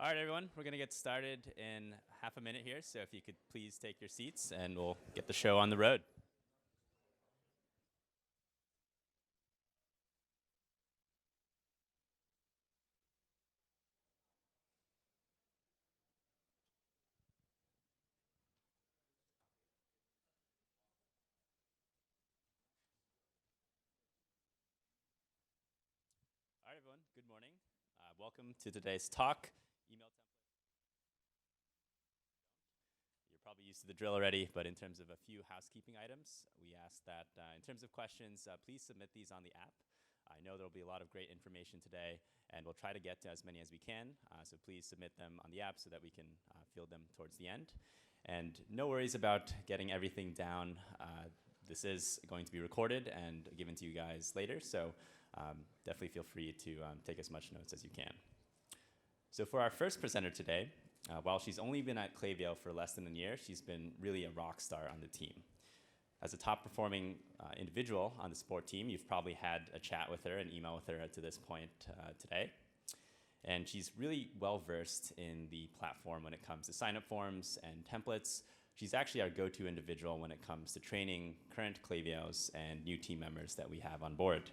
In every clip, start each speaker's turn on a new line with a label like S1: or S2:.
S1: All right, everyone, we're going to get started in half a minute here, so if you could please take your seats and we'll get the show on the road. All right, everyone, good morning. Welcome to today's talk. Email template. You're probably used to the drill already, but in terms of a few housekeeping items, we ask that in terms of questions, please submit these on the app. I know there'll be a lot of great information today, and we'll try to get to as many as we can, so please submit them on the app so that we can field them towards the end. And no worries about getting everything down. This is going to be recorded and given to you guys later, so definitely feel free to take as much notes as you can. So for our first presenter today, while she's only been at Klaviyo for less than a year, she's been really a rock star on the team. As a top performing individual on the sport team, you've probably had a chat with her, an email with her to this point today. And she's really well versed in the platform when it comes to sign-up forms and templates. She's actually our go-to individual when it comes to training current Klaviyos and new team members that we have on board.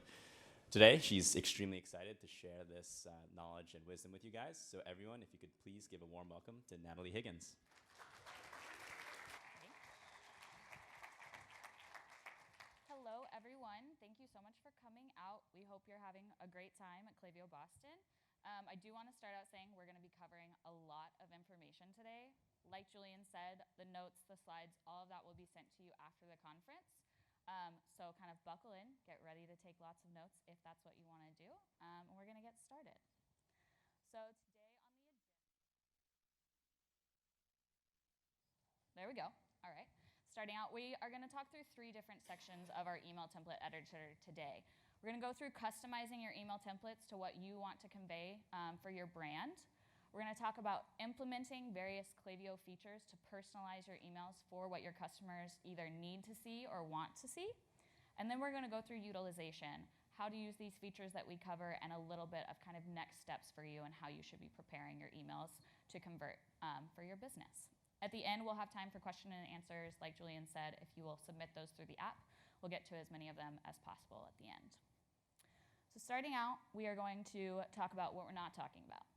S1: Today, she's extremely excited to share this knowledge and wisdom with you guys. So everyone, if you could please give a warm welcome to Natalie Higgins.
S2: Hello, everyone. Thank you so much for coming out. We hope you're having a great time at Klaviyo Boston. I do want to start out saying we're going to be covering a lot of information today. Like Julian said, the notes, the slides, all of that will be sent to you after the conference. So kind of buckle in, get ready to take lots of notes if that's what you want to do, and we're going to get started. So today on the agenda, there we go. All right. Starting out, we are going to talk through 3 different sections of our email template editor today. We're going to go through customizing your email templates to what you want to convey for your brand. We're going to talk about implementing various Klaviyo features to personalize your emails for what your customers either need to see or want to see. And then we're going to go through utilization, how to use these features that we cover, and a little bit of kind of next steps for you and how you should be preparing your emails to convert for your business. At the end, we'll have time for question and answers. Like Julian said, if you will submit those through the app, we'll get to as many of them as possible at the end. So starting out, we are going to talk about what we're not talking about.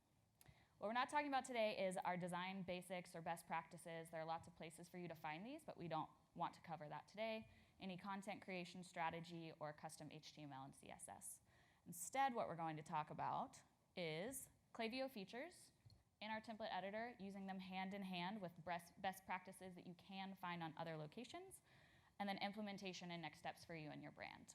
S2: What we're not talking about today is our design basics or best practices. There are lots of places for you to find these, but we don't want to cover that today. Any content creation strategy or custom HTML and CSS. Instead, what we're going to talk about is Klaviyo features in our template editor, using them hand in hand with best practices that you can find on other locations, and then implementation and next steps for you and your brand.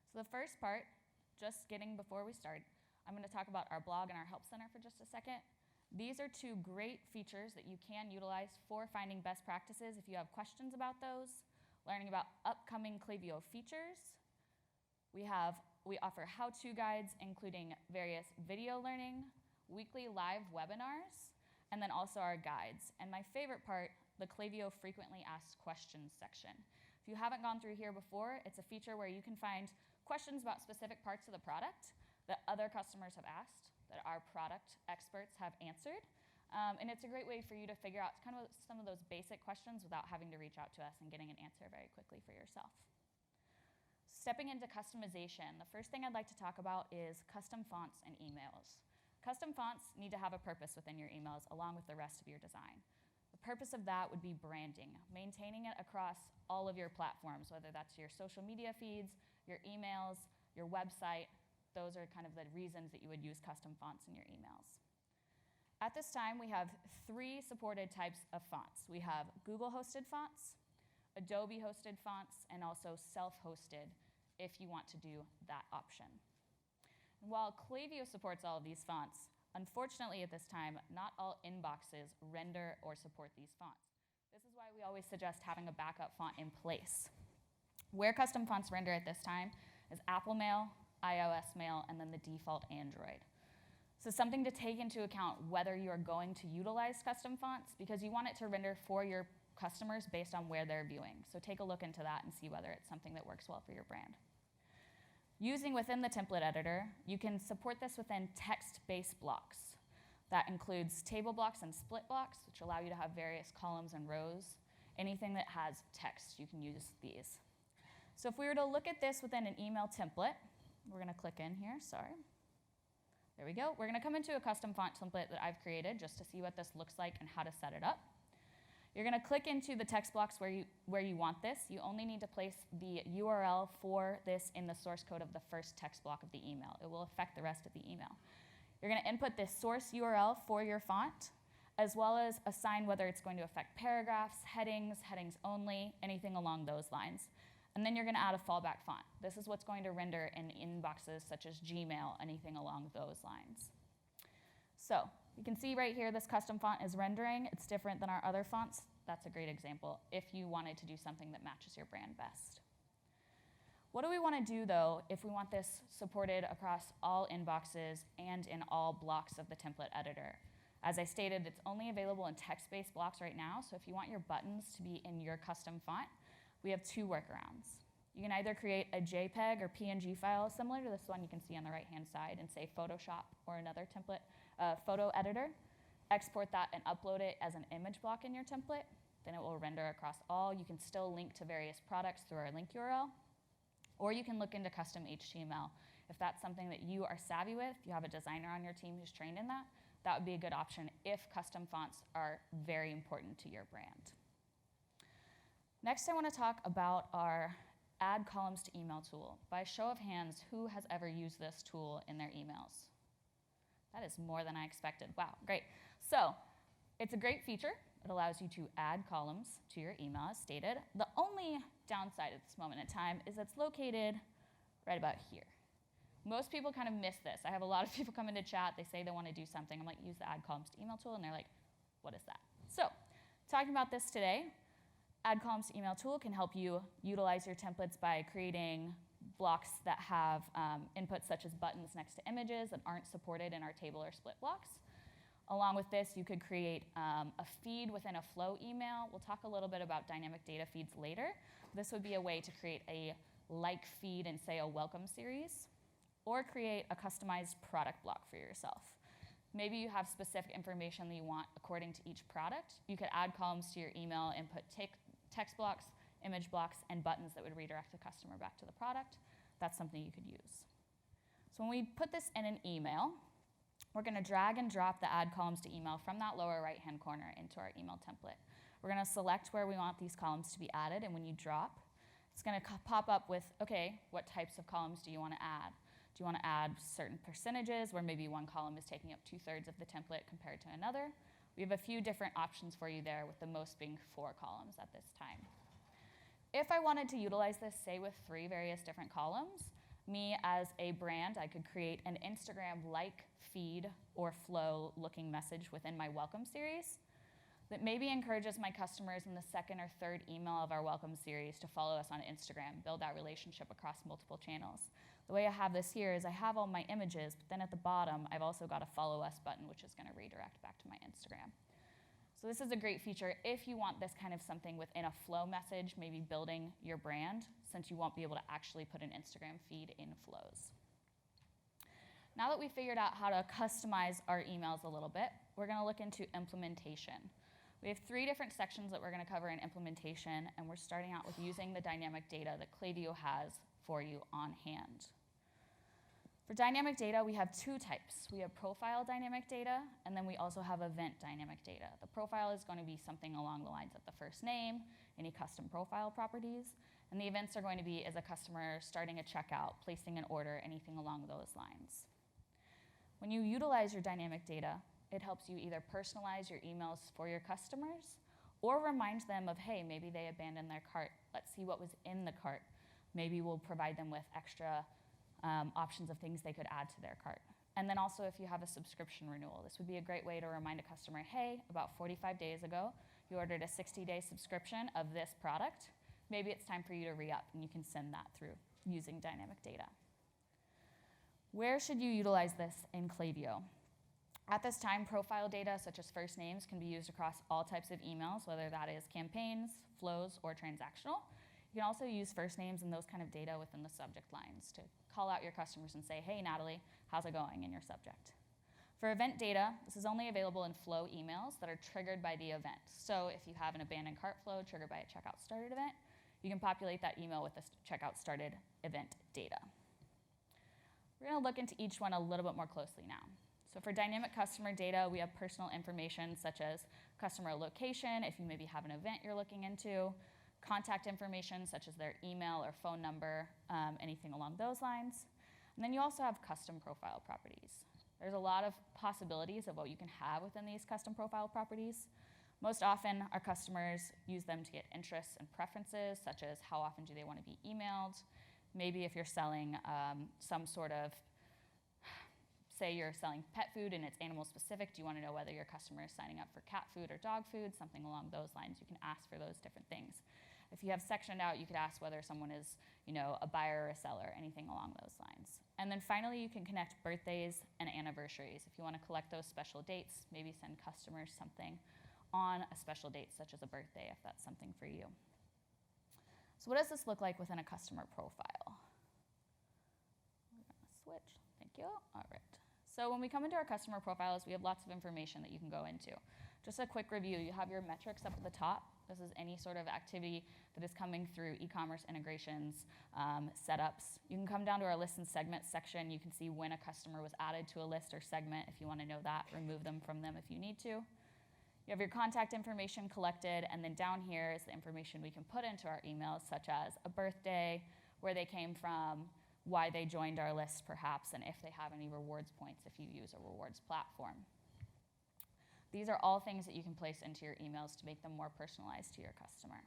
S2: So the first part, just getting before we start, I'm going to talk about our blog and our help center for just a second. These are 2 great features that you can utilize for finding best practices if you have questions about those, learning about upcoming Klaviyo features. We offer how-to guides, including various video learning, weekly live webinars, and then also our guides. And my favorite part, the Klaviyo frequently asked questions section. If you haven't gone through here before, it's a feature where you can find questions about specific parts of the product that other customers have asked, that our product experts have answered. And it's a great way for you to figure out kind of some of those basic questions without having to reach out to us and getting an answer very quickly for yourself. Stepping into customization, the first thing I'd like to talk about is custom fonts and emails. Custom fonts need to have a purpose within your emails along with the rest of your design. The purpose of that would be branding, maintaining it across all of your platforms, whether that's your social media feeds, your emails, your website. Those are kind of the reasons that you would use custom fonts in your emails. At this time, we have 3 supported types of fonts. We have Google-hosted fonts, Adobe-hosted fonts, and also self-hosted if you want to do that option. While Klaviyo supports all of these fonts, unfortunately at this time, not all inboxes render or support these fonts. This is why we always suggest having a backup font in place. Where custom fonts render at this time is Apple Mail, iOS Mail, and then the default Android. So something to take into account whether you are going to utilize custom fonts, because you want it to render for your customers based on where they're viewing. So take a look into that and see whether it's something that works well for your brand. Using within the template editor, you can support this within text-based blocks. That includes table blocks and split blocks, which allow you to have various columns and rows. Anything that has text, you can use these. So if we were to look at this within an email template, we're going to click in here, sorry. There we go. We're going to come into a custom font template that I've created just to see what this looks like and how to set it up. You're going to click into the text blocks where you want this. You only need to place the URL for this in the source code of the first text block of the email. It will affect the rest of the email. You're going to input this source URL for your font, as well as assign whether it's going to affect paragraphs, headings only, anything along those lines. And then you're going to add a fallback font. This is what's going to render in inboxes such as Gmail, anything along those lines. So you can see right here this custom font is rendering. It's different than our other fonts. That's a great example if you wanted to do something that matches your brand best. What do we want to do, though, if we want this supported across all inboxes and in all blocks of the template editor? As I stated, it's only available in text-based blocks right now, so if you want your buttons to be in your custom font, we have two workarounds. You can either create a JPEG or PNG file similar to this one you can see on the right-hand side and say Photoshop or another template photo editor, export that and upload it as an image block in your template. Then it will render across all. You can still link to various products through our link URL, or you can look into custom HTML. If that's something that you are savvy with, if you have a designer on your team who's trained in that, that would be a good option if custom fonts are very important to your brand. Next, I want to talk about our Add Columns to Email tool. By show of hands, who has ever used this tool in their emails? That is more than I expected. Wow, great. So it's a great feature. It allows you to add columns to your email, as stated. The only downside at this moment in time is it's located right about here. Most people kind of miss this. I have a lot of people come into chat. They say they want to do something. I'm like, use the Add Columns to Email tool, and they're like, what is that? So talking about this today, Add Columns to Email tool can help you utilize your templates by creating blocks that have inputs such as buttons next to images that aren't supported in our table or split blocks. Along with this, you could create a feed within a flow email. We'll talk a little bit about dynamic data feeds later. This would be a way to create a like feed in, say, a welcome series, or create a customized product block for yourself. Maybe you have specific information that you want according to each product. You could add columns to your email, input text blocks, image blocks, and buttons that would redirect the customer back to the product. That's something you could use. So when we put this in an email, we're going to drag and drop the Add Columns to Email from that lower right-hand corner into our email template. We're going to select where we want these columns to be added, and when you drop, it's going to pop up with, okay, what types of columns do you want to add? Do you want to add certain percentages where maybe one column is taking up 2/3 of the template compared to another? We have a few different options for you there, with the most being 4 columns at this time. If I wanted to utilize this, say, with 3 various different columns, me as a brand, I could create an Instagram-like feed or flow looking message within my welcome series that maybe encourages my customers in the 2nd or 3rd email of our welcome series to follow us on Instagram, build that relationship across multiple channels. The way I have this here is I have all my images, but then at the bottom, I've also got a follow us button, which is going to redirect back to my Instagram. So this is a great feature if you want this kind of something within a flow message, maybe building your brand, since you won't be able to actually put an Instagram feed in flows. Now that we've figured out how to customize our emails a little bit, we're going to look into implementation. We have 3 different sections that we're going to cover in implementation, and we're starting out with using the dynamic data that Klaviyo has for you on hand. For dynamic data, we have 2 types. We have profile dynamic data, and then we also have event dynamic data. The profile is going to be something along the lines of the first name, any custom profile properties, and the events are going to be as a customer starting a checkout, placing an order, anything along those lines. When you utilize your dynamic data, it helps you either personalize your emails for your customers or remind them of, hey, maybe they abandoned their cart. Let's see what was in the cart. Maybe we'll provide them with extra options of things they could add to their cart. And then also if you have a subscription renewal, this would be a great way to remind a customer, hey, about 45 days ago, you ordered a 60-day subscription of this product. Maybe it's time for you to re-up, and you can send that through using dynamic data. Where should you utilize this in Klaviyo? At this time, profile data such as first names can be used across all types of emails, whether that is campaigns, flows, or transactional. You can also use first names and those kind of data within the subject lines to call out your customers and say, hey, Natalie, how's it going in your subject? For event data, this is only available in flow emails that are triggered by the event. So if you have an abandoned cart flow triggered by a checkout started event, you can populate that email with this checkout started event data. We're going to look into each one a little bit more closely now. So for dynamic customer data, we have personal information such as customer location, if you maybe have an event you're looking into, contact information such as their email or phone number, anything along those lines. And then you also have custom profile properties. There's a lot of possibilities of what you can have within these custom profile properties. Most often, our customers use them to get interests and preferences, such as how often do they want to be emailed. Maybe if you're selling some sort of, say you're selling pet food and it's animal specific, do you want to know whether your customer is signing up for cat food or dog food, something along those lines. You can ask for those different things. If you have sectioned out, you could ask whether someone is, a buyer or a seller, anything along those lines. And then finally, you can connect birthdays and anniversaries. If you want to collect those special dates, maybe send customers something on a special date, such as a birthday, if that's something for you. So what does this look like within a customer profile? We're going to switch. Thank you. All right. So when we come into our customer profiles, we have lots of information that you can go into. Just a quick review, you have your metrics up at the top. This is any sort of activity that is coming through e-commerce integrations, setups. You can come down to our list and segment section. You can see when a customer was added to a list or segment if you want to know that. Remove them from them if you need to. You have your contact information collected, and then down here is the information we can put into our emails, such as a birthday, where they came from, why they joined our list perhaps, and if they have any rewards points if you use a rewards platform. These are all things that you can place into your emails to make them more personalized to your customer.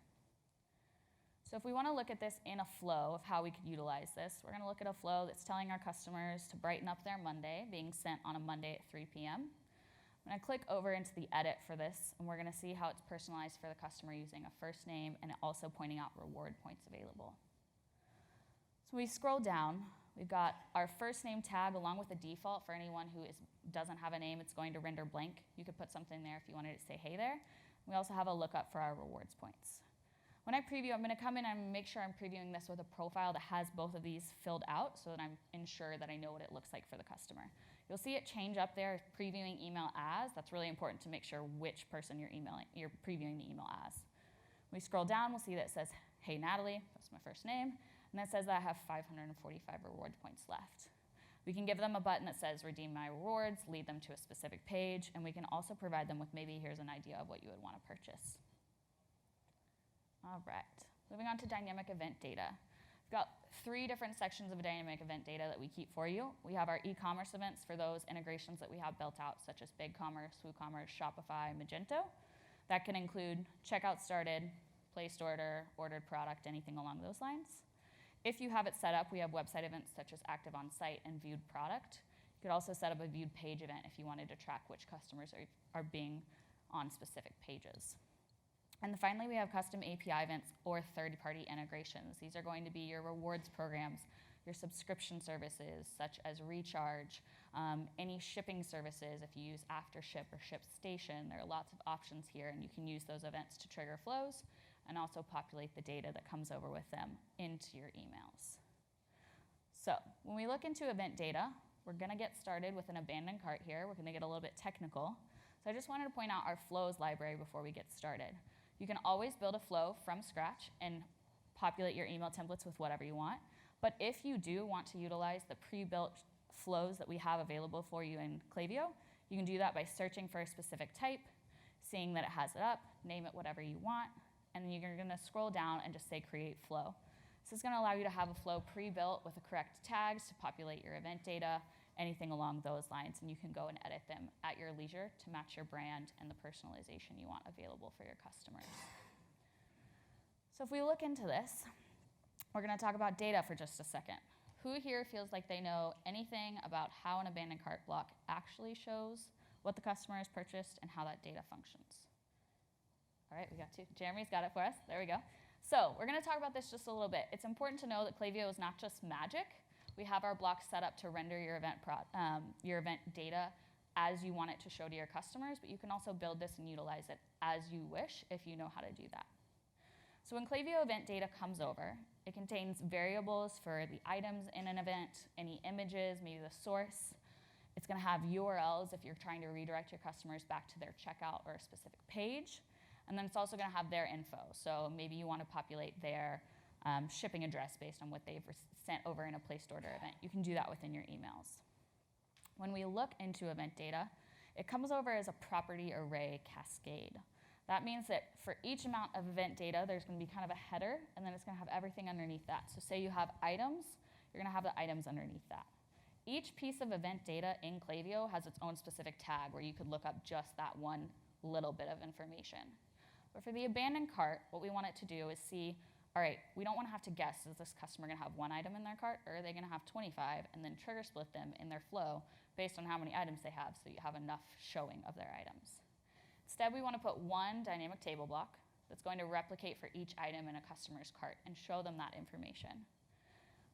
S2: So if we want to look at this in a flow of how we could utilize this, we're going to look at a flow that's telling our customers to brighten up their Monday, being sent on a Monday at 3 p.m. I'm going to click over into the edit for this, and we're going to see how it's personalized for the customer using a first name and also pointing out reward points available. So we scroll down. We've got our first name tag along with the default for anyone who doesn't have a name. It's going to render blank. You could put something there if you wanted to say hey there. We also have a lookup for our rewards points. When I preview, I'm going to come in and make sure I'm previewing this with a profile that has both of these filled out so that I'm ensure that I know what it looks like for the customer. You'll see it change up there, previewing email as. That's really important to make sure which person you're previewing the email as. When we scroll down, we'll see that it says, hey Natalie, that's my first name, and that says that I have 545 reward points left. We can give them a button that says redeem my rewards, lead them to a specific page, and we can also provide them with maybe here's an idea of what you would want to purchase. All right, moving on to dynamic event data. We've got 3 different sections of dynamic event data that we keep for you. We have our e-commerce events for those integrations that we have built out, such as BigCommerce, WooCommerce, Shopify, Magento. That can include checkout started, placed order, ordered product, anything along those lines. If you have it set up, we have website events such as active on site and viewed product. You could also set up a viewed page event if you wanted to track which customers are being on specific pages. And finally, we have custom API events or third-party integrations. These are going to be your rewards programs, your subscription services such as Recharge, any shipping services if you use AfterShip or ShipStation. There are lots of options here, and you can use those events to trigger flows and also populate the data that comes over with them into your emails. So when we look into event data, we're going to get started with an abandoned cart here. We're going to get a little bit technical. So I just wanted to point out our flows library before we get started. You can always build a flow from scratch and populate your email templates with whatever you want. But if you do want to utilize the pre-built flows that we have available for you in Klaviyo, you can do that by searching for a specific type, seeing that it has it up, name it whatever you want, and then you're going to scroll down and just say create flow. This is going to allow you to have a flow pre-built with the correct tags to populate your event data, anything along those lines, and you can go and edit them at your leisure to match your brand and the personalization you want available for your customers. So if we look into this, we're going to talk about data for just a second. Who here feels like they know anything about how an abandoned cart block actually shows what the customer has purchased and how that data functions? All right, we got 2. Jeremy's got it for us. There we go. So we're going to talk about this just a little bit. It's important to know that Klaviyo is not just magic. We have our blocks set up to render your event data as you want it to show to your customers, but you can also build this and utilize it as you wish if you know how to do that. So when Klaviyo event data comes over, it contains variables for the items in an event, any images, maybe the source. It's going to have URLs if you're trying to redirect your customers back to their checkout or a specific page. And then it's also going to have their info. So maybe you want to populate their shipping address based on what they've sent over in a placed order event. You can do that within your emails. When we look into event data, it comes over as a property array cascade. That means that for each amount of event data, there's going to be kind of a header, and then it's going to have everything underneath that. So say you have items, you're going to have the items underneath that. Each piece of event data in Klaviyo has its own specific tag where you could look up just that one little bit of information. But for the abandoned cart, what we want it to do is see, all right, we don't want to have to guess, is this customer going to have one item in their cart, or are they going to have 25, and then trigger split them in their flow based on how many items they have so you have enough showing of their items. Instead, we want to put one dynamic table block that's going to replicate for each item in a customer's cart and show them that information.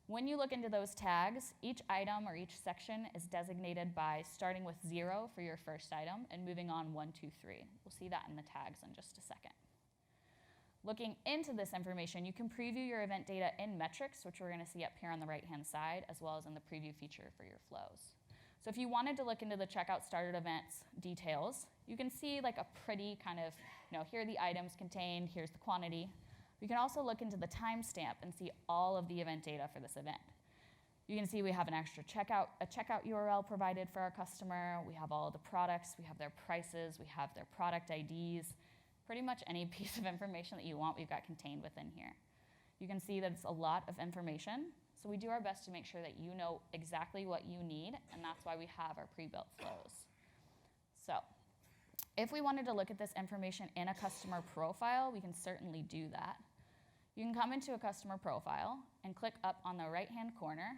S2: When you look into those tags, each item or each section is designated by starting with 0 for your first item and moving on 1, 2, 3. We'll see that in the tags in just a second. Looking into this information, you can preview your event data in metrics, which we're going to see up here on the right-hand side, as well as in the preview feature for your flows. So if you wanted to look into the checkout started events details, you can see like a pretty kind of, here are the items contained, here's the quantity. You can also look into the timestamp and see all of the event data for this event. You can see we have an extra a checkout URL provided for our customer. We have all of the products. We have their prices. We have their product IDs. Pretty much any piece of information that you want, we've got contained within here. You can see that it's a lot of information. So we do our best to make sure that you know exactly what you need, and that's why we have our pre-built flows. So if we wanted to look at this information in a customer profile, we can certainly do that. You can come into a customer profile and click up on the left-hand corner,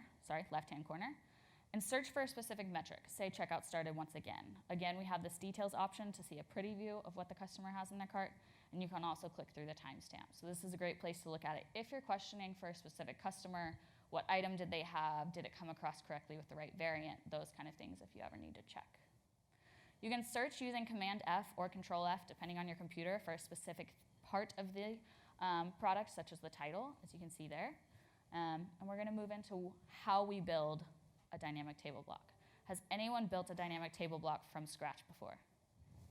S2: and search for a specific metric, say checkout started once again. Again, we have this details option to see a pretty view of what the customer has in their cart, and you can also click through the timestamp. So this is a great place to look at it. If you're questioning for a specific customer, what item did they have? Did it come across correctly with the right variant? Those kind of things if you ever need to check. You can search using Command F or Control F, depending on your computer, for a specific part of the product, such as the title, as you can see there. And we're going to move into how we build a dynamic table block. Has anyone built a dynamic table block from scratch before?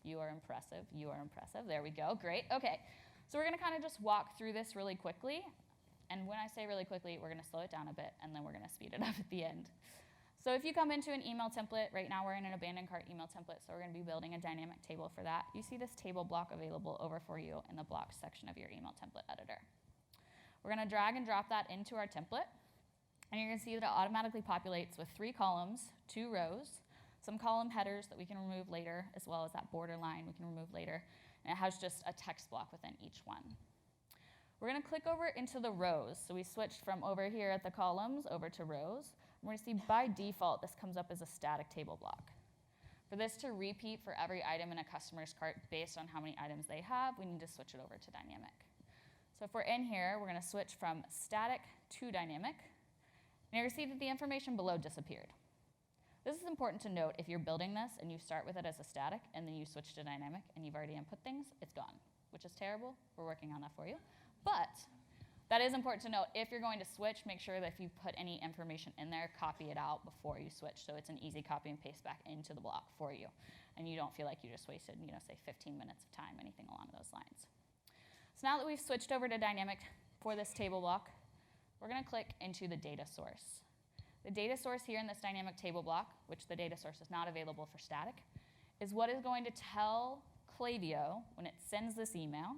S2: You are impressive. You are impressive. There we go. Great. Okay. So we're going to kind of just walk through this really quickly. And when I say really quickly, we're going to slow it down a bit, and then we're going to speed it up at the end. So if you come into an email template, right now we're in an abandoned cart email template, so we're going to be building a dynamic table for that. You see this table block available over for you in the blocks section of your email template editor. We're going to drag and drop that into our template, and you're going to see that it automatically populates with 3 columns, 2 rows, some column headers that we can remove later, as well as that border line we can remove later, and it has just a text block within each one. We're going to click over into the rows. So we switched from over here at the columns over to rows. We're going to see by default this comes up as a static table block. For this to repeat for every item in a customer's cart based on how many items they have, we need to switch it over to dynamic. So if we're in here, we're going to switch from static to dynamic. And you're going to see that the information below disappeared. This is important to note if you're building this and you start with it as a static and then you switch to dynamic and you've already input things, it's gone, which is terrible. We're working on that for you. But that is important to note. If you're going to switch, make sure that if you put any information in there, copy it out before you switch so it's an easy copy and paste back into the block for you. And you don't feel like you just wasted, say 15 minutes of time, anything along those lines. So now that we've switched over to dynamic for this table block, we're going to click into the data source. The data source here in this dynamic table block, which the data source is not available for static, is what is going to tell Klaviyo when it sends this email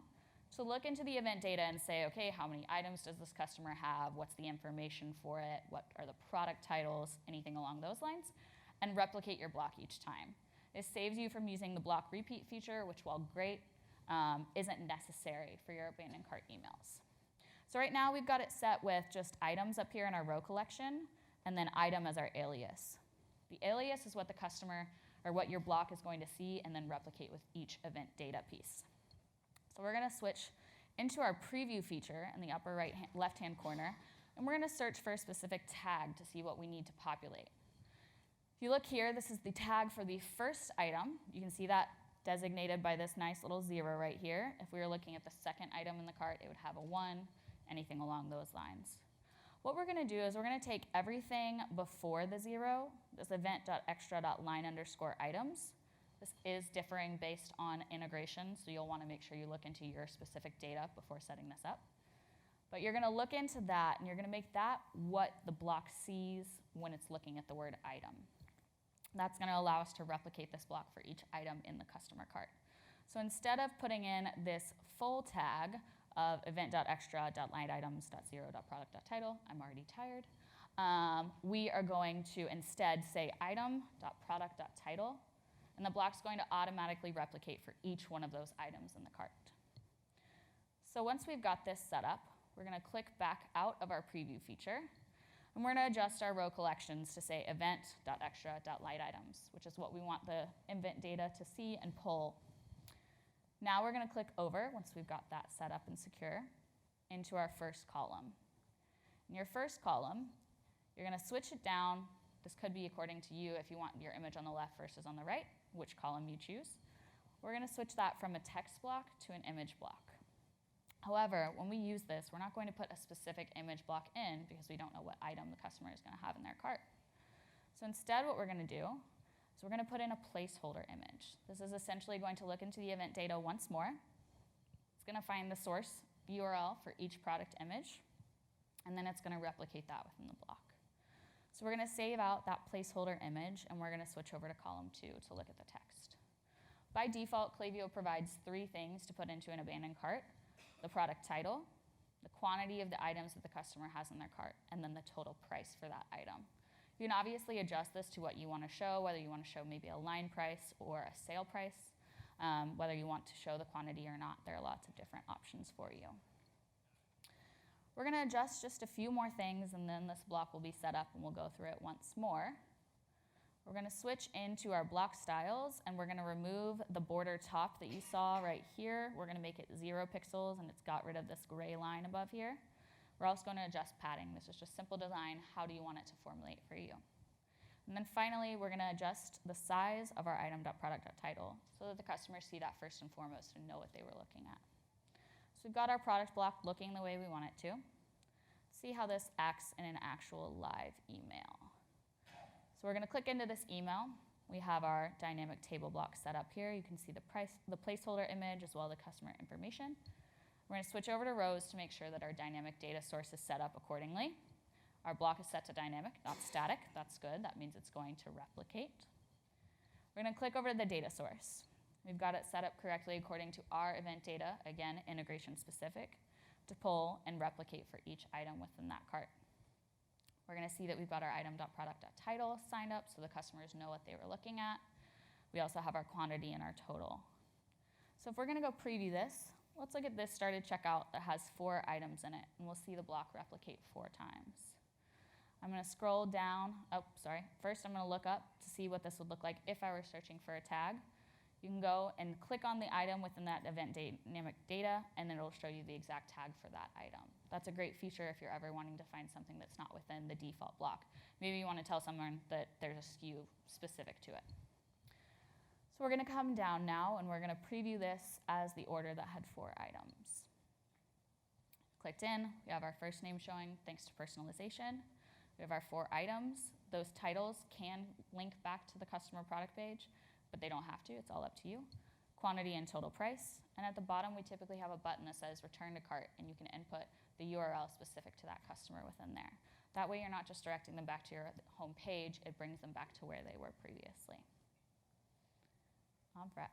S2: to look into the event data and say, okay, how many items does this customer have? What's the information for it? What are the product titles? Anything along those lines, and replicate your block each time. This saves you from using the block repeat feature, which, while great, isn't necessary for your abandoned cart emails. So right now we've got it set with just items up here in our row collection, and then item as our alias. The alias is what the customer, or what your block is going to see and then replicate with each event data piece. So we're going to switch into our preview feature in the upper left-hand corner, and we're going to search for a specific tag to see what we need to populate. If you look here, this is the tag for the first item. You can see that designated by this nice little 0 right here. If we were looking at the second item in the cart, it would have a 1, anything along those lines. What we're going to do is we're going to take everything before the 0, this event.extra.line_items. This is differing based on integration, so you'll want to make sure you look into your specific data before setting this up. But you're going to look into that, and you're going to make that what the block sees when it's looking at the word item. That's going to allow us to replicate this block for each item in the customer cart. So instead of putting in this full tag of event.extra.lineitems.0.product.title, I'm already tired, we are going to instead say item.product.title, and the block's going to automatically replicate for each one of those items in the cart. So once we've got this set up, we're going to click back out of our preview feature, and we're going to adjust our row collections to say event.extra.lineitems, which is what we want the event data to see and pull. Now we're going to click over, once we've got that set up and secure, into our first column. In your first column, you're going to switch it down. This could be according to you if you want your image on the left versus on the right, which column you choose. We're going to switch that from a text block to an image block. However, when we use this, we're not going to put a specific image block in because we don't know what item the customer is going to have in their cart. So instead, what we're going to do is we're going to put in a placeholder image. This is essentially going to look into the event data once more. It's going to find the source URL for each product image, and then it's going to replicate that within the block. So we're going to save out that placeholder image, and we're going to switch over to column 2 to look at the text. By default, Klaviyo provides 3 things to put into an abandoned cart: the product title, the quantity of the items that the customer has in their cart, and then the total price for that item. You can obviously adjust this to what you want to show, whether you want to show maybe a line price or a sale price, whether you want to show the quantity or not. There are lots of different options for you. We're going to adjust just a few more things, and then this block will be set up, and we'll go through it once more. We're going to switch into our block styles, and we're going to remove the border top that you saw right here. We're going to make it 0 pixels, and it's got rid of this gray line above here. We're also going to adjust padding. This is just simple design. How do you want it to formulate for you? And then finally, we're going to adjust the size of our item.product.title so that the customers see that first and foremost and know what they were looking at. So we've got our product block looking the way we want it to. See how this acts in an actual live email. So we're going to click into this email. We have our dynamic table block set up here. You can see the placeholder image as well as the customer information. We're going to switch over to rows to make sure that our dynamic data source is set up accordingly. Our block is set to dynamic, not static. That's good. That means it's going to replicate. We're going to click over to the data source. We've got it set up correctly according to our event data, again, integration specific, to pull and replicate for each item within that cart. We're going to see that we've got our item.product.title signed up so the customers know what they were looking at. We also have our quantity and our total. So if we're going to go preview this, let's look at this started checkout that has 4 items in it, and we'll see the block replicate 4 times. I'm going to scroll down. First, I'm going to look up to see what this would look like if I were searching for a tag. You can go and click on the item within that event dynamic data, and then it'll show you the exact tag for that item. That's a great feature if you're ever wanting to find something that's not within the default block. Maybe you want to tell someone that there's a SKU specific to it. So we're going to come down now, and we're going to preview this as the order that had 4 items. Clicked in. We have our first name showing thanks to personalization. We have our 4 items. Those titles can link back to the customer product page, but they don't have to. It's all up to you. Quantity and total price. And at the bottom, we typically have a button that says return to cart, and you can input the URL specific to that customer within there. That way, you're not just directing them back to your home page. It brings them back to where they were previously. All right.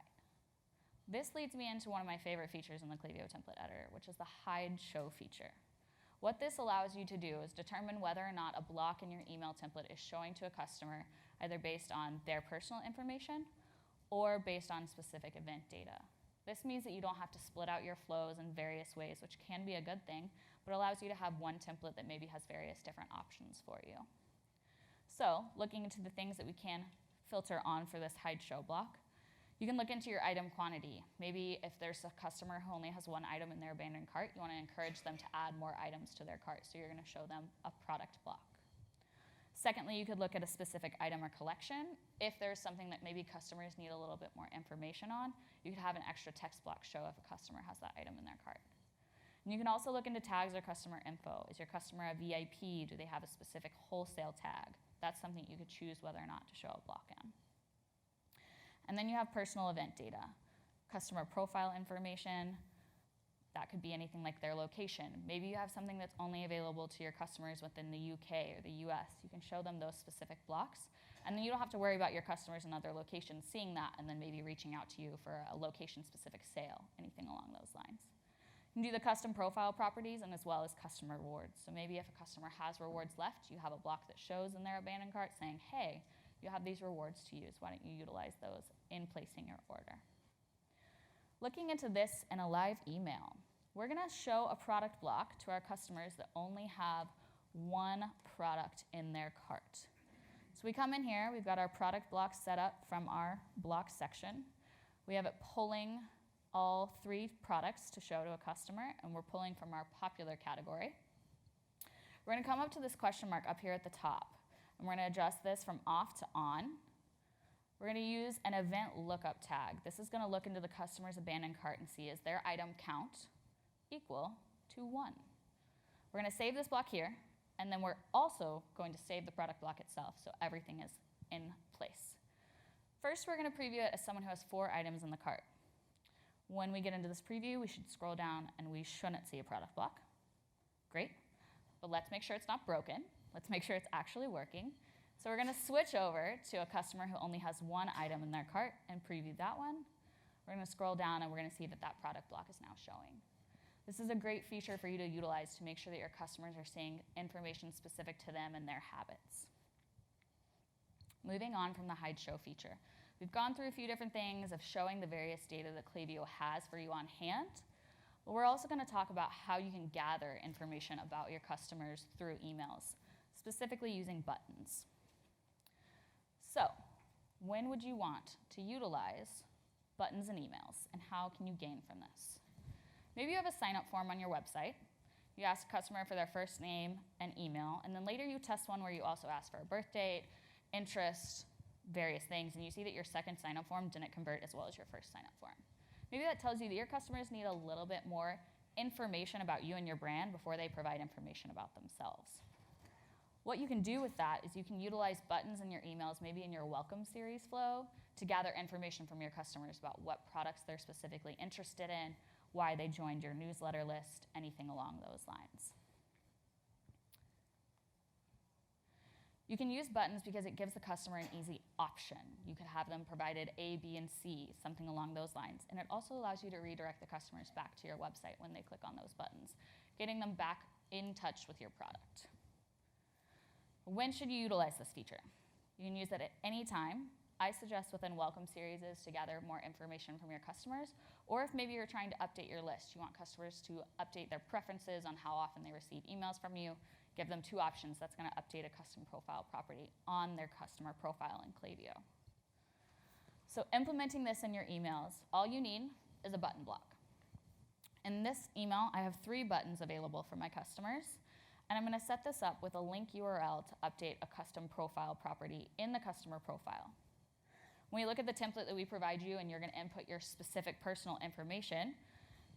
S2: This leads me into one of my favorite features in the Klaviyo template editor, which is the hide show feature. What this allows you to do is determine whether or not a block in your email template is showing to a customer either based on their personal information or based on specific event data. This means that you don't have to split out your flows in various ways, which can be a good thing, but allows you to have one template that maybe has various different options for you. So, looking into the things that we can filter on for this hide show block, you can look into your item quantity. Maybe if there's a customer who only has 1 item in their abandoned cart, you want to encourage them to add more items to their cart, so you're going to show them a product block. Secondly, you could look at a specific item or collection. If there's something that maybe customers need a little bit more information on, you could have an extra text block show if a customer has that item in their cart. And you can also look into tags or customer info. Is your customer a VIP? Do they have a specific wholesale tag? That's something you could choose whether or not to show a block in. And then you have personal event data, customer profile information. That could be anything like their location. Maybe you have something that's only available to your customers within the UK or the US. You can show them those specific blocks, and then you don't have to worry about your customers in other locations seeing that and then maybe reaching out to you for a location-specific sale, anything along those lines. You can do the custom profile properties and as well as customer rewards. So maybe if a customer has rewards left, you have a block that shows in their abandoned cart saying, hey, you have these rewards to use. Why don't you utilize those in placing your order? Looking into this in a live email, we're going to show a product block to our customers that only have one product in their cart. So we come in here, we've got our product block set up from our block section. We have it pulling all 3 products to show to a customer, and we're pulling from our popular category. We're going to come up to this question mark up here at the top, and we're going to adjust this from off to on. We're going to use an event lookup tag. This is going to look into the customer's abandoned cart and see is their item count equal to 1. We're going to save this block here, and then we're also going to save the product block itself so everything is in place. First, we're going to preview it as someone who has 4 items in the cart. When we get into this preview, we should scroll down and we shouldn't see a product block. Great, but let's make sure it's not broken. Let's make sure it's actually working. So we're going to switch over to a customer who only has 1 item in their cart and preview that one. We're going to scroll down and we're going to see that that product block is now showing. This is a great feature for you to utilize to make sure that your customers are seeing information specific to them and their habits. Moving on from the hide show feature. We've gone through a few different things of showing the various data that Klaviyo has for you on hand. But we're also going to talk about how you can gather information about your customers through emails, specifically using buttons. So, when would you want to utilize buttons and emails, and how can you gain from this? Maybe you have a sign-up form on your website. You ask a customer for their first name and email, and then later you test one where you also ask for a birth date, interest, various things, and you see that your second sign-up form didn't convert as well as your first sign-up form. Maybe that tells you that your customers need a little bit more information about you and your brand before they provide information about themselves. What you can do with that is you can utilize buttons in your emails, maybe in your welcome series flow, to gather information from your customers about what products they're specifically interested in, why they joined your newsletter list, anything along those lines. You can use buttons because it gives the customer an easy option. You could have them provided A, B, and C, something along those lines. And it also allows you to redirect the customers back to your website when they click on those buttons, getting them back in touch with your product. When should you utilize this feature? You can use it at any time. I suggest within welcome series is to gather more information from your customers, or if maybe you're trying to update your list, you want customers to update their preferences on how often they receive emails from you, give them 2 options. That's going to update a custom profile property on their customer profile in Klaviyo. So implementing this in your emails, all you need is a button block. In this email, I have 3 buttons available for my customers, and I'm going to set this up with a link URL to update a custom profile property in the customer profile. When you look at the template that we provide you and you're going to input your specific personal information,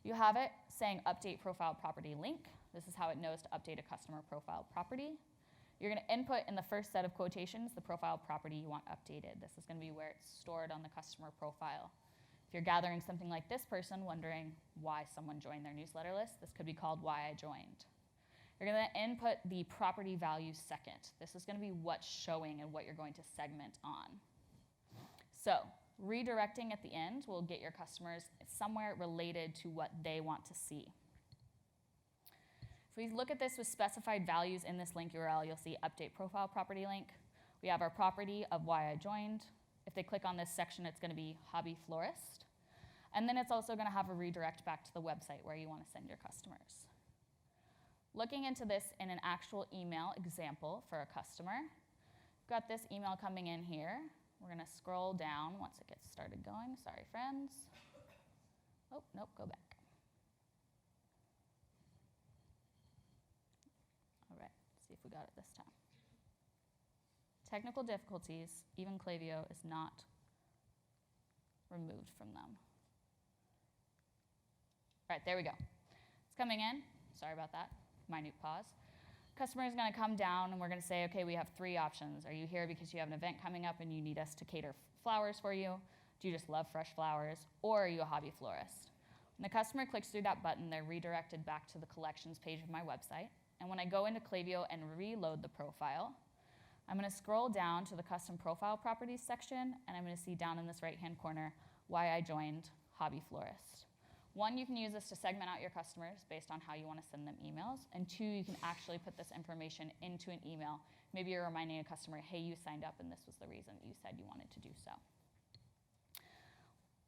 S2: you have it saying update profile property link. This is how it knows to update a customer profile property. You're going to input in the first set of quotations the profile property you want updated. This is going to be where it's stored on the customer profile. If you're gathering something like this person wondering why someone joined their newsletter list, this could be called why I joined. You're going to input the property value second. This is going to be what's showing and what you're going to segment on. So redirecting at the end will get your customers somewhere related to what they want to see. If we look at this with specified values in this link URL, you'll see update profile property link. We have our property of why I joined. If they click on this section, it's going to be hobby florist. And then it's also going to have a redirect back to the website where you want to send your customers. Looking into this in an actual email example for a customer, we've got this email coming in here. We're going to scroll down once it gets started going. Sorry, friends. Oh, nope, go back. All right, see if we got it this time. Technical difficulties, even Klaviyo is not removed from them. All right, there we go. It's coming in, sorry about that, minute pause. Customer is going to come down and we're going to say, okay, we have 3 options. Are you here because you have an event coming up and you need us to cater flowers for you? Do you just love fresh flowers? Or are you a hobby florist? When the customer clicks through that button, they're redirected back to the collections page of my website. And when I go into Klaviyo and reload the profile, I'm going to scroll down to the custom profile properties section, and I'm going to see down in this right-hand corner why I joined Hobby Florist. 1, you can use this to segment out your customers based on how you want to send them emails. And 2, you can actually put this information into an email. Maybe you're reminding a customer, hey, you signed up and this was the reason that you said you wanted to do so.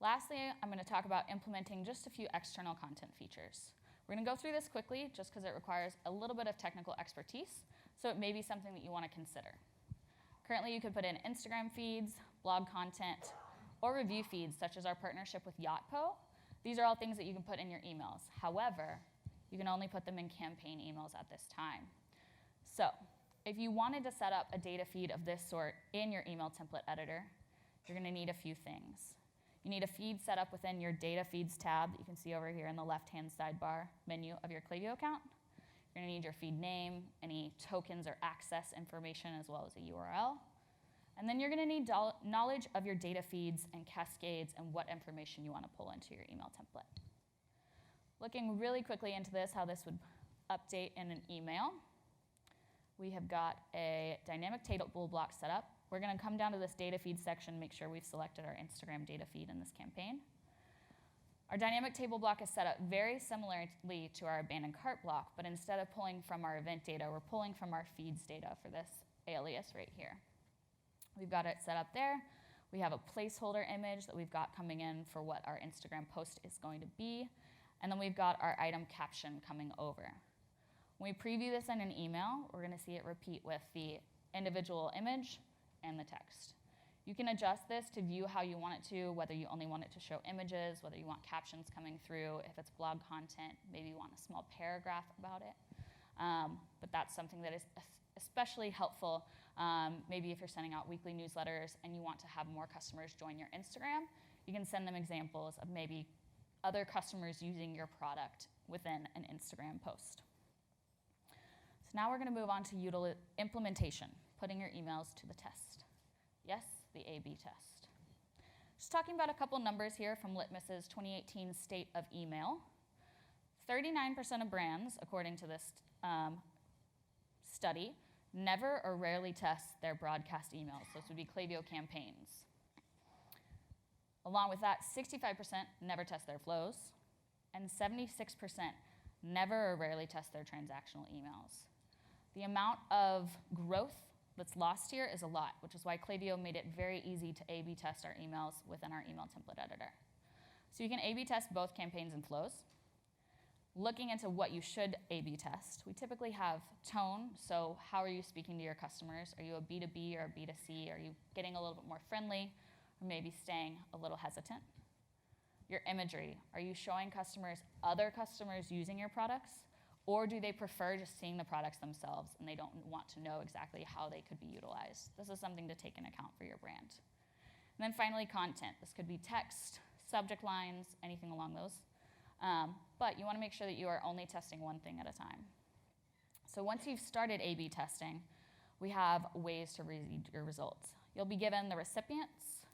S2: Lastly, I'm going to talk about implementing just a few external content features. We're going to go through this quickly just because it requires a little bit of technical expertise, so it may be something that you want to consider. Currently, you could put in Instagram feeds, blog content, or review feeds, such as our partnership with Yotpo. These are all things that you can put in your emails. However, you can only put them in campaign emails at this time. So if you wanted to set up a data feed of this sort in your email template editor, you're going to need a few things. You need a feed set up within your Data Feeds tab that you can see over here in the left-hand sidebar menu of your Klaviyo account. You're going to need your feed name, any tokens or access information, as well as a URL. And then you're going to need knowledge of your data feeds and cascades and what information you want to pull into your email template. Looking really quickly into this, how this would update in an email, we have got a dynamic table block set up. We're going to come down to this data feed section, make sure we've selected our Instagram data feed in this campaign. Our dynamic table block is set up very similarly to our abandoned cart block, but instead of pulling from our event data, we're pulling from our feeds data for this alias right here. We've got it set up there. We have a placeholder image that we've got coming in for what our Instagram post is going to be. And then we've got our item caption coming over. When we preview this in an email, we're going to see it repeat with the individual image and the text. You can adjust this to view how you want it to, whether you only want it to show images, whether you want captions coming through. If it's blog content, maybe you want a small paragraph about it. But that's something that is especially helpful. Maybe if you're sending out weekly newsletters and you want to have more customers join your Instagram, you can send them examples of maybe other customers using your product within an Instagram post. So now we're going to move on to implementation, putting your emails to the test. Yes, the A/B test. Just talking about a couple numbers here from Litmus's 2018 State of Email. 39% of brands, according to this study, never or rarely test their broadcast emails. Those would be Klaviyo campaigns. Along with that, 65% never test their flows, and 76% never or rarely test their transactional emails. The amount of growth that's lost here is a lot, which is why Klaviyo made it very easy to A/B test our emails within our email template editor. So you can A/B test both campaigns and flows. Looking into what you should A/B test, we typically have tone, so how are you speaking to your customers? Are you a B2B or a B2C? Are you getting a little bit more friendly, or maybe staying a little hesitant? Your imagery, are you showing customers other customers using your products? Or do they prefer just seeing the products themselves and they don't want to know exactly how they could be utilized? This is something to take into account for your brand. And then finally, content. This could be text, subject lines, anything along those. But you want to make sure that you are only testing one thing at a time. So once you've started A/B testing, we have ways to read your results. You'll be given the recipients,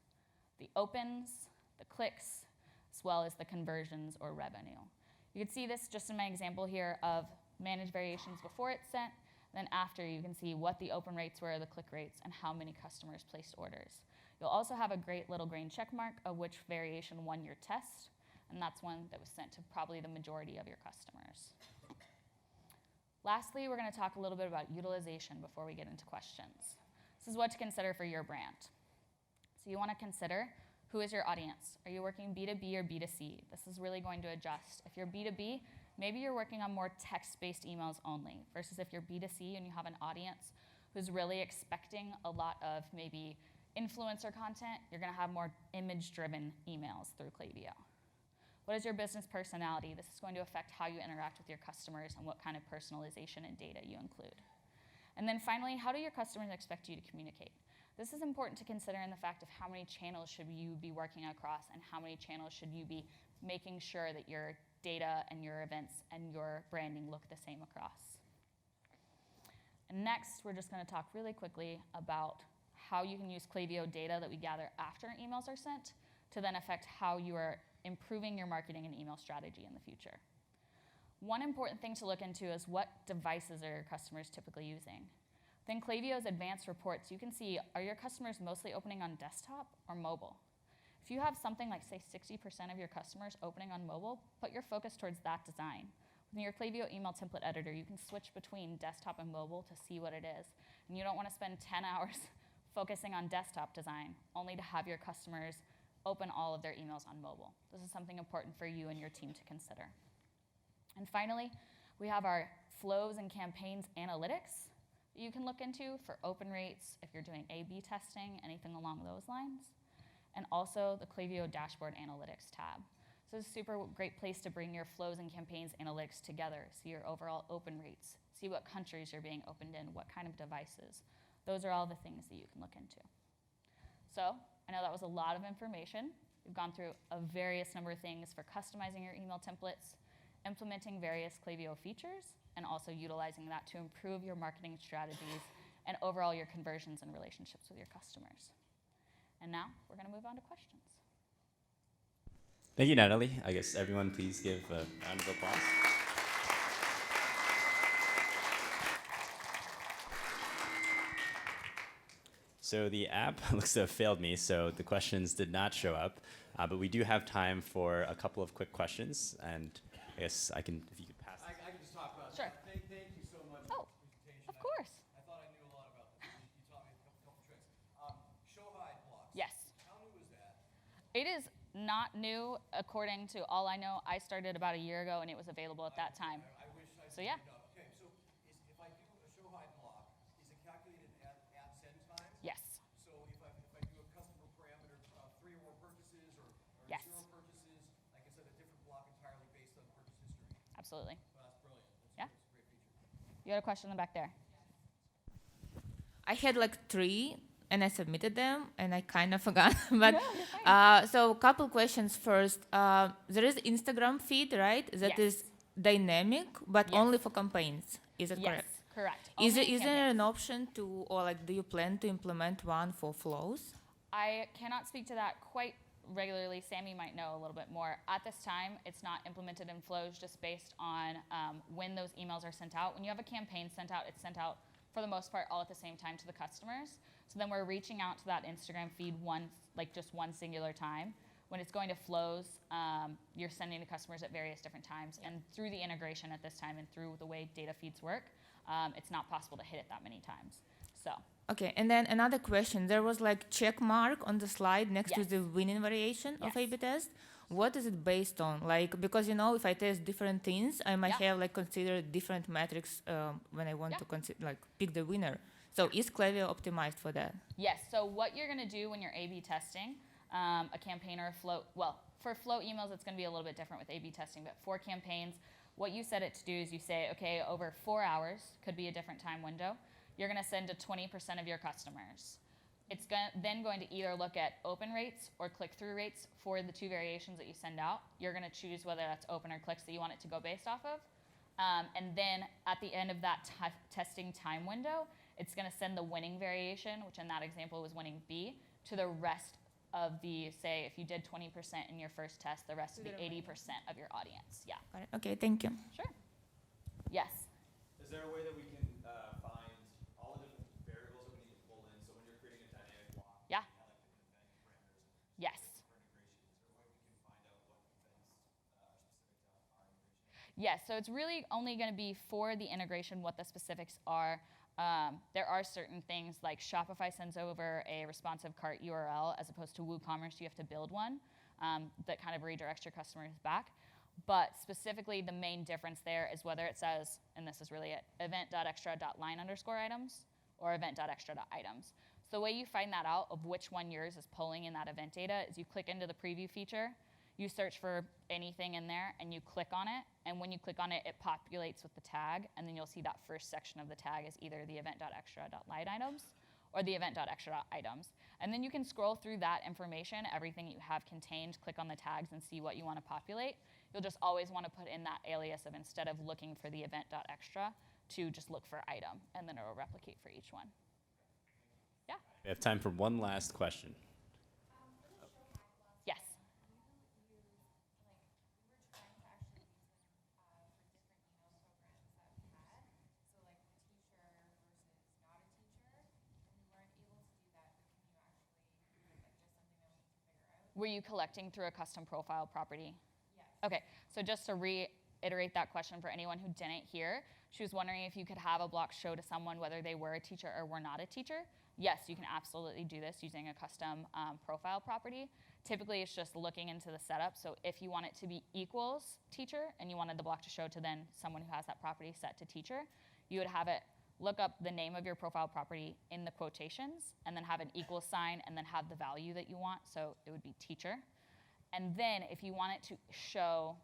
S2: the opens, the clicks, as well as the conversions or revenue. You can see this just in my example here of manage variations before it's sent. Then after, you can see what the open rates were, the click rates, and how many customers placed orders. You'll also have a great little green check mark of which variation won your test, and that's one that was sent to probably the majority of your customers. Lastly, we're going to talk a little bit about utilization before we get into questions. This is what to consider for your brand. So you want to consider, who is your audience? Are you working B2B or B2C? This is really going to adjust. If you're B2B, maybe you're working on more text-based emails only, versus if you're B2C and you have an audience who's really expecting a lot of maybe influencer content, you're going to have more image-driven emails through Klaviyo. What is your business personality? This is going to affect how you interact with your customers and what kind of personalization and data you include. And then finally, how do your customers expect you to communicate? This is important to consider in the fact of how many channels should you be working across and how many channels should you be making sure that you're data and your events and your branding look the same across. And next, we're just going to talk really quickly about how you can use Klaviyo data that we gather after emails are sent to then affect how you are improving your marketing and email strategy in the future. One important thing to look into is what devices are your customers typically using. Within Klaviyo's advanced reports, you can see, are your customers mostly opening on desktop or mobile? If you have something like, say, 60% of your customers opening on mobile, put your focus towards that design. Within your Klaviyo email template editor, you can switch between desktop and mobile to see what it is. And you don't want to spend 10 hours focusing on desktop design, only to have your customers open all of their emails on mobile. This is something important for you and your team to consider. And finally, we have our flows and campaigns analytics that you can look into for open rates, if you're doing A/B testing, anything along those lines. And also the Klaviyo Dashboard Analytics tab. So it's a super great place to bring your flows and campaigns analytics together, see your overall open rates, see what countries you're being opened in, what kind of devices. Those are all the things that you can look into. So I know that was a lot of information. We've gone through a various number of things for customizing your email templates, implementing various Klaviyo features, and also utilizing that to improve your marketing strategies and overall your conversions and relationships with your customers. And now we're going to move on to questions.
S1: Thank you, Natalie. I guess everyone please give a round of applause. So the app looks to have failed me, so the questions did not show up. But we do have time for a couple of quick questions, and I guess if you could pass.
S3: I can just talk about
S2: Sure.
S3: that. Thank you so much
S2: Oh,
S3: for the presentation.
S2: of course.
S3: I thought I knew a lot about this. You taught me a couple tricks. Show hide blocks.
S2: Yes.
S3: How new is that?
S2: It is not new, according to all I know. I started about a year ago, and it was available at that time.
S3: I wish I
S2: So yeah.
S3: Okay, so if I do a show hide block, is it calculated at send time?
S2: Yes.
S3: So if I do a customer parameter, 3 or more purchases or
S2: Yes.
S3: 0 purchases, I can set a different block entirely based on purchase history.
S2: Absolutely.
S3: Well, that's brilliant.
S2: Yeah.
S3: That's a great feature.
S2: You had a question in the back there.
S4: I had like 3 and I submitted them and I kind of forgot. But
S2: No, you're fine.
S4: so a couple questions first. There is Instagram feed, right? That
S2: Yes.
S4: is dynamic, but
S2: Yes.
S4: only for campaigns. Is it
S2: Yes,
S4: correct?
S2: correct.
S4: Is
S2: Only
S4: there
S2: campaigns.
S4: an option to, or like, do you plan to implement one for flows?
S2: I cannot speak to that quite regularly. Sammy might know a little bit more. At this time, it's not implemented in flows just based on when those emails are sent out. When you have a campaign sent out, it's sent out for the most part all at the same time to the customers. So then we're reaching out to that Instagram feed just one singular time. When it's going to flows, you're sending to customers at various different times. And through the integration at this time and through the way data feeds work, it's not possible to hit it that many times. So.
S4: Okay, and then another question. There was like check mark on the slide next to
S2: Yes.
S4: the winning variation of
S2: Yes.
S4: A/B test. What is it based on? Like, because if I test different things, I might
S2: Yeah.
S4: have like considered different metrics when I want
S2: Yeah.
S4: to pick the winner. So is Klaviyo optimized for that?
S2: Yes, so what you're going to do when you're A/B testing a campaign or a flow, well, for flow emails, it's going to be a little bit different with A/B testing, but for campaigns, what you set it to do is you say, okay, over 4 hours, could be a different time window, you're going to send to 20% of your customers. It's then going to either look at open rates or click-through rates for the 2 variations that you send out. You're going to choose whether that's open or clicks that you want it to go based off of. And then at the end of that testing time window, it's going to send the winning variation, which in that example was winning B, to the rest of the, say, if you did 20% in your first test, the rest of the 80% of your audience. Yeah.
S4: Got it. Okay, thank you.
S2: Sure. Yes.
S1: Is there a way that we can find all the different variables that we need to pull in? So when you're creating a dynamic block,
S2: Yeah.
S1: you have like the embedding parameters
S2: Yes.
S1: for integration. Is there a way we can find out what embeddings are specific to our integration?
S2: Yes, so it's really only going to be for the integration what the specifics are. There are certain things like Shopify sends over a responsive cart URL as opposed to WooCommerce, you have to build one that kind of redirects your customers back. But specifically, the main difference there is whether it says, and this is really it, event.extra.line_items or event.extra.items. So the way you find that out of which one yours is pulling in that event data is you click into the preview feature, you search for anything in there, and you click on it. And when you click on it, it populates with the tag, and then you'll see that first section of the tag is either the event.extra.line items or the event.extra items. And then you can scroll through that information, everything you have contained, click on the tags and see what you want to populate. You'll just always want to put in that alias of, instead of looking for the event.extra, to just look for item, and then it'll replicate for each one. Yeah?
S1: We have time for one last question.
S2: Yes. Were you collecting through a custom profile property? Yes. Okay, so just to reiterate that question for anyone who didn't hear, she was wondering if you could have a block show to someone whether they were a teacher or were not a teacher. Yes, you can absolutely do this using a custom profile property. Typically, it's just looking into the setup. So if you want it to be equals teacher and you wanted the block to show to then someone who has that property set to teacher, you would have it look up the name of your profile property in the quotations, and then have an equal sign, and then have the value that you want. So it would be teacher. And then if you want it to show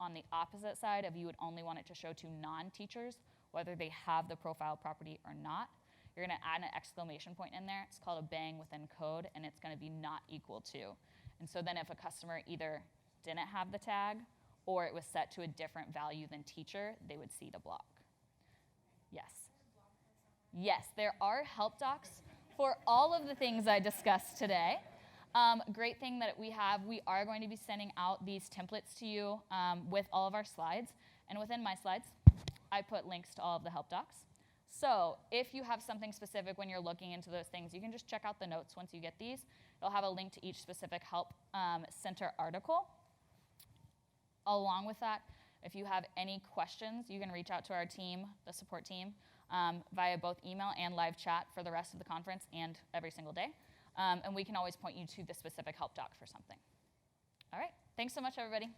S2: on the opposite side, if you would only want it to show to non-teachers, whether they have the profile property or not, you're going to add an exclamation point in there. It's called a bang within code, and it's going to be not equal to. And so then if a customer either didn't have the tag or it was set to a different value than teacher, they would see the block. Yes. Yes, there are help docs for all of the things I discussed today. Great thing that we are going to be sending out these templates to you with all of our slides. And within my slides, I put links to all of the help docs. So if you have something specific when you're looking into those things, you can just check out the notes once you get these. It'll have a link to each specific help center article. Along with that, if you have any questions, you can reach out to our team, the support team, via both email and live chat for the rest of the conference and every single day. And we can always point you to the specific help doc for something. All right, thanks so much, everybody.